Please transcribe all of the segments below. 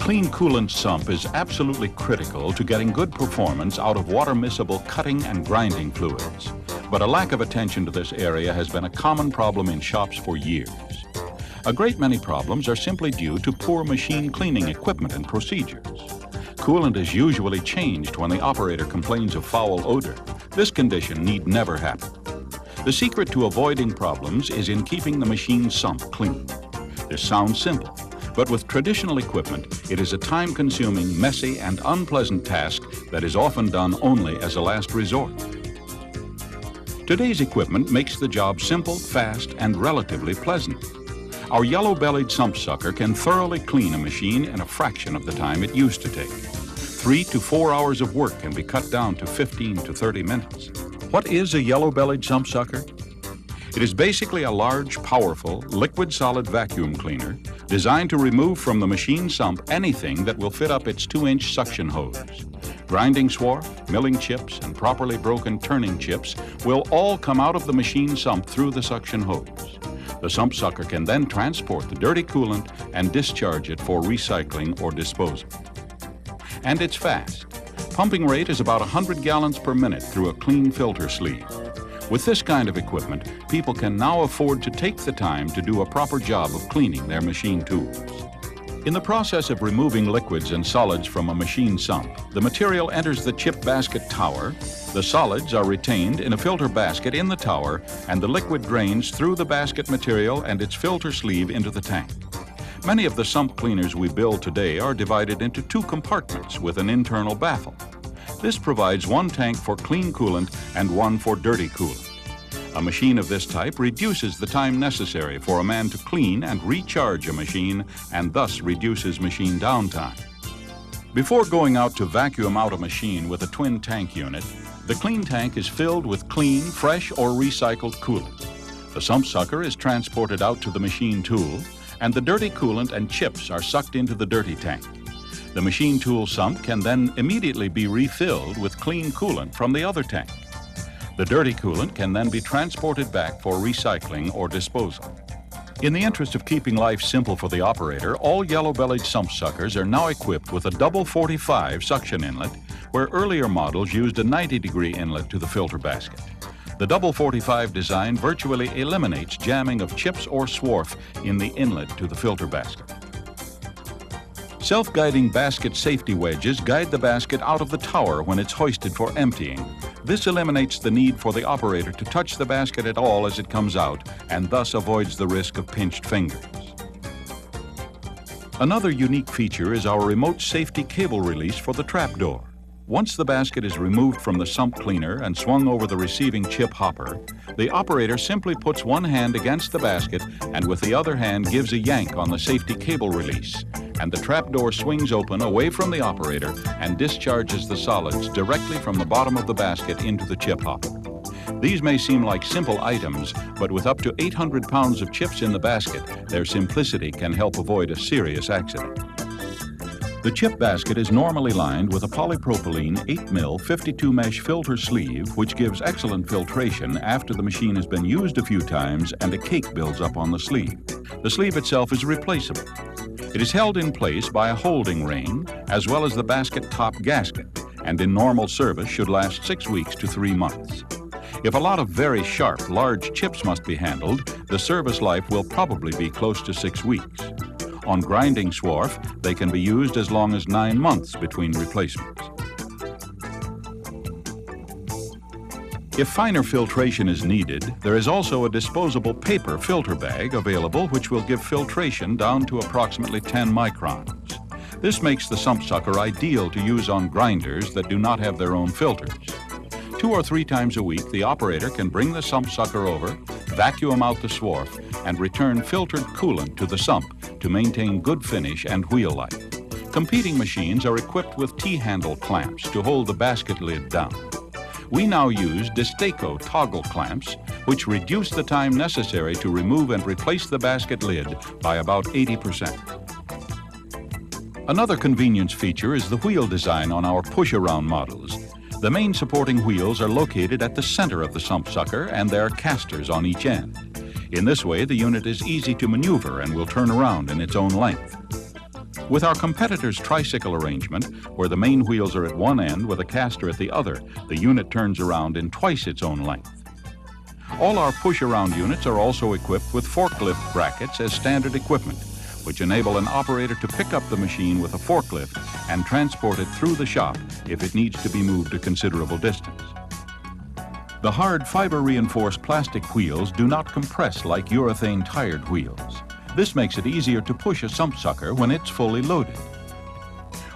clean coolant sump is absolutely critical to getting good performance out of water-miscible cutting and grinding fluids. But a lack of attention to this area has been a common problem in shops for years. A great many problems are simply due to poor machine cleaning equipment and procedures. Coolant is usually changed when the operator complains of foul odor. This condition need never happen. The secret to avoiding problems is in keeping the machine sump clean. This sounds simple, but with traditional equipment, it is a time-consuming, messy, and unpleasant task that is often done only as a last resort. Today's equipment makes the job simple, fast, and relatively pleasant. Our yellow-bellied sump sucker can thoroughly clean a machine in a fraction of the time it used to take. 3 to 4 hours of work can be cut down to 15 to 30 minutes. What is a yellow-bellied sump sucker? It is basically a large, powerful, liquid-solid vacuum cleaner designed to remove from the machine sump anything that will fit up its 2-inch suction hose. Grinding swarf, milling chips, and properly broken turning chips will all come out of the machine sump through the suction hose. The sump sucker can then transport the dirty coolant and discharge it for recycling or disposal. And it's fast. Pumping rate is about 100 gallons per minute through a clean filter sleeve. With this kind of equipment, people can now afford to take the time to do a proper job of cleaning their machine tools. In the process of removing liquids and solids from a machine sump, the material enters the chip basket tower, the solids are retained in a filter basket in the tower, and the liquid drains through the basket material and its filter sleeve into the tank. Many of the sump cleaners we build today are divided into 2 compartments with an internal baffle. This provides 1 tank for clean coolant and 1 for dirty coolant. A machine of this type reduces the time necessary for a man to clean and recharge a machine and thus reduces machine downtime. Before going out to vacuum out a machine with a twin tank unit, the clean tank is filled with clean, fresh, or recycled coolant. The sump sucker is transported out to the machine tool, and the dirty coolant and chips are sucked into the dirty tank. The machine tool sump can then immediately be refilled with clean coolant from the other tank. The dirty coolant can then be transported back for recycling or disposal. In the interest of keeping life simple for the operator, all yellow-bellied sump suckers are now equipped with a double 45 suction inlet, where earlier models used a 90-degree inlet to the filter basket. The double 45 design virtually eliminates jamming of chips or swarf in the inlet to the filter basket. Self-guiding basket safety wedges guide the basket out of the tower when it's hoisted for emptying. This eliminates the need for the operator to touch the basket at all as it comes out, and thus avoids the risk of pinched fingers. Another unique feature is our remote safety cable release for the trapdoor. Once the basket is removed from the sump cleaner and swung over the receiving chip hopper, the operator simply puts one hand against the basket and with the other hand gives a yank on the safety cable release, and the trapdoor swings open away from the operator and discharges the solids directly from the bottom of the basket into the chip hopper. These may seem like simple items, but with up to 800 pounds of chips in the basket, their simplicity can help avoid a serious accident. The chip basket is normally lined with a polypropylene 8mm 52 mesh filter sleeve, which gives excellent filtration after the machine has been used a few times and a cake builds up on the sleeve. The sleeve itself is replaceable. It is held in place by a holding ring, as well as the basket top gasket, and in normal service should last 6 weeks to 3 months. If a lot of very sharp, large chips must be handled, the service life will probably be close to 6 weeks. On grinding swarf, they can be used as long as 9 months between replacements. If finer filtration is needed, there is also a disposable paper filter bag available which will give filtration down to approximately 10 microns. This makes the sump sucker ideal to use on grinders that do not have their own filters. 2 or 3 times a week, the operator can bring the sump sucker over, vacuum out the swarf, and return filtered coolant to the sump to maintain good finish and wheel life. Competing machines are equipped with T-handle clamps to hold the basket lid down. We now use Destaco toggle clamps, which reduce the time necessary to remove and replace the basket lid by about 80%. Another convenience feature is the wheel design on our push-around models. The main supporting wheels are located at the center of the sump sucker, and there are casters on each end. In this way, the unit is easy to maneuver and will turn around in its own length. With our competitor's tricycle arrangement, where the main wheels are at one end with a caster at the other, the unit turns around in twice its own length. All our push-around units are also equipped with forklift brackets as standard equipment, which enable an operator to pick up the machine with a forklift and transport it through the shop if it needs to be moved a considerable distance. The hard fiber-reinforced plastic wheels do not compress like urethane-tired wheels. This makes it easier to push a sump sucker when it's fully loaded.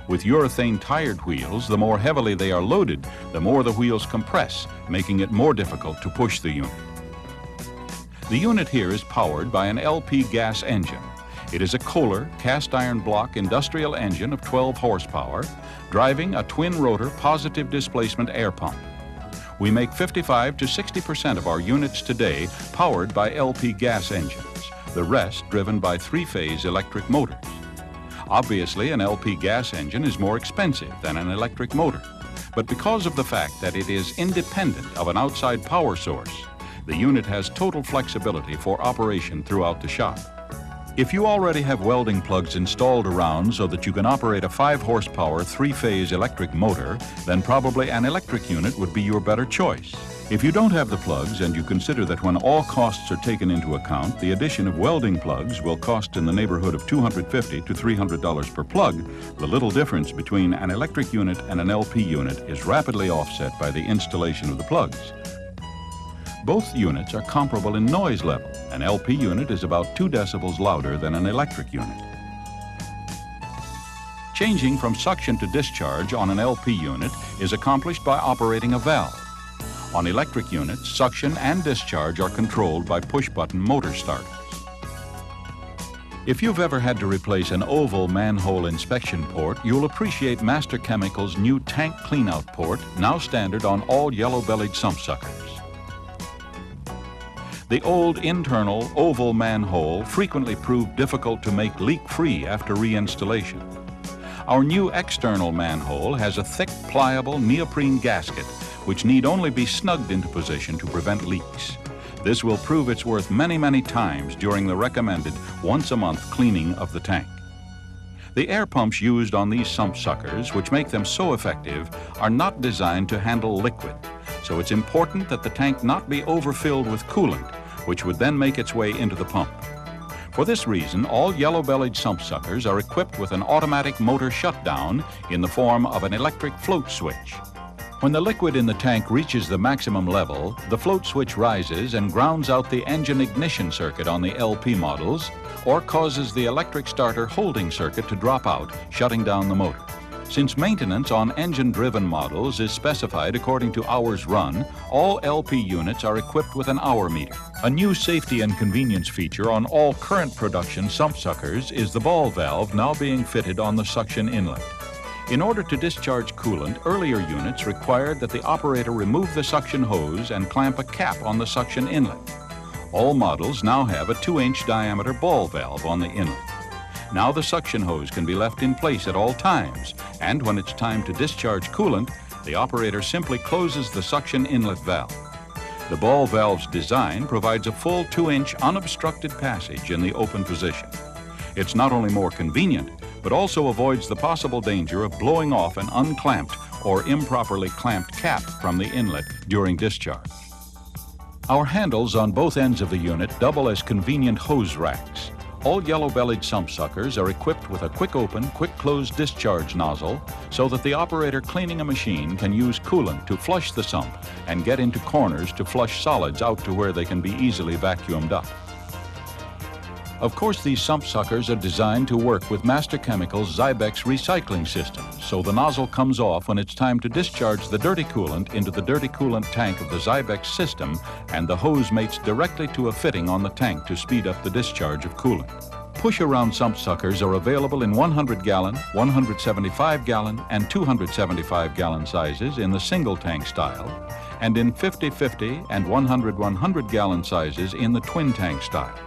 With urethane-tired wheels, the more heavily they are loaded, the more the wheels compress, making it more difficult to push the unit. The unit here is powered by an LP gas engine. It is a Kohler cast iron block industrial engine of 12 horsepower, driving a twin-rotor positive displacement air pump. We make 55 to 60% of our units today powered by LP gas engines, the rest driven by three-phase electric motors. Obviously, an LP gas engine is more expensive than an electric motor, but because of the fact that it is independent of an outside power source, the unit has total flexibility for operation throughout the shop. If you already have welding plugs installed around so that you can operate a 5-horsepower, three-phase electric motor, then probably an electric unit would be your better choice. If you don't have the plugs and you consider that when all costs are taken into account, the addition of welding plugs will cost in the neighborhood of $250 to $300 per plug, the little difference between an electric unit and an LP unit is rapidly offset by the installation of the plugs. Both units are comparable in noise level. An LP unit is about 2 decibels louder than an electric unit. Changing from suction to discharge on an LP unit is accomplished by operating a valve. On electric units, suction and discharge are controlled by push-button motor starters. If you've ever had to replace an oval manhole inspection port, you'll appreciate Master Chemical's new tank cleanout port, now standard on all yellow-bellied sump suckers. The old internal oval manhole frequently proved difficult to make leak-free after reinstallation. Our new external manhole has a thick, pliable neoprene gasket which need only be snugged into position to prevent leaks. This will prove its worth many, many times during the recommended once-a-month cleaning of the tank. The air pumps used on these sump suckers, which make them so effective, are not designed to handle liquid, so it's important that the tank not be overfilled with coolant, which would then make its way into the pump. For this reason, all yellow-bellied sump suckers are equipped with an automatic motor shutdown in the form of an electric float switch. When the liquid in the tank reaches the maximum level, the float switch rises and grounds out the engine ignition circuit on the LP models, or causes the electric starter holding circuit to drop out, shutting down the motor. Since maintenance on engine-driven models is specified according to hours run, all LP units are equipped with an hour meter. A new safety and convenience feature on all current production sump suckers is the ball valve now being fitted on the suction inlet. In order to discharge coolant, earlier units required that the operator remove the suction hose and clamp a cap on the suction inlet. All models now have a 2-inch diameter ball valve on the inlet. Now the suction hose can be left in place at all times, and when it's time to discharge coolant, the operator simply closes the suction inlet valve. The ball valve's design provides a full 2-inch unobstructed passage in the open position. It's not only more convenient, but also avoids the possible danger of blowing off an unclamped or improperly clamped cap from the inlet during discharge. Our handles on both ends of the unit double as convenient hose racks. All yellow-bellied sump suckers are equipped with a quick-open, quick-close discharge nozzle so that the operator cleaning a machine can use coolant to flush the sump and get into corners to flush solids out to where they can be easily vacuumed up. Of course, these sump suckers are designed to work with Master Chemical's ybss recycling system, so the nozzle comes off when it's time to discharge the dirty coolant into the dirty coolant tank of the ybss system, and the hose mates directly to a fitting on the tank to speed up the discharge of coolant. Push-around sump suckers are available in 100-gallon, 175-gallon, and 275-gallon sizes in the single tank style, and in 50-50 and 100-100-gallon sizes in the twin tank style.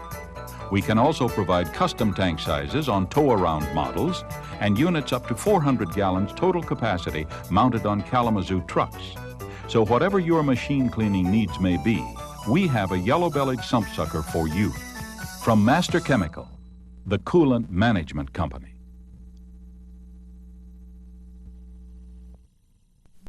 We can also provide custom tank sizes on tow-around models and units up to 400 gallons total capacity mounted on Kalamazoo trucks. So whatever your machine cleaning needs may be, we have a yellow-bellied sump sucker for you. From Master Chemical, the Coolant Management Company.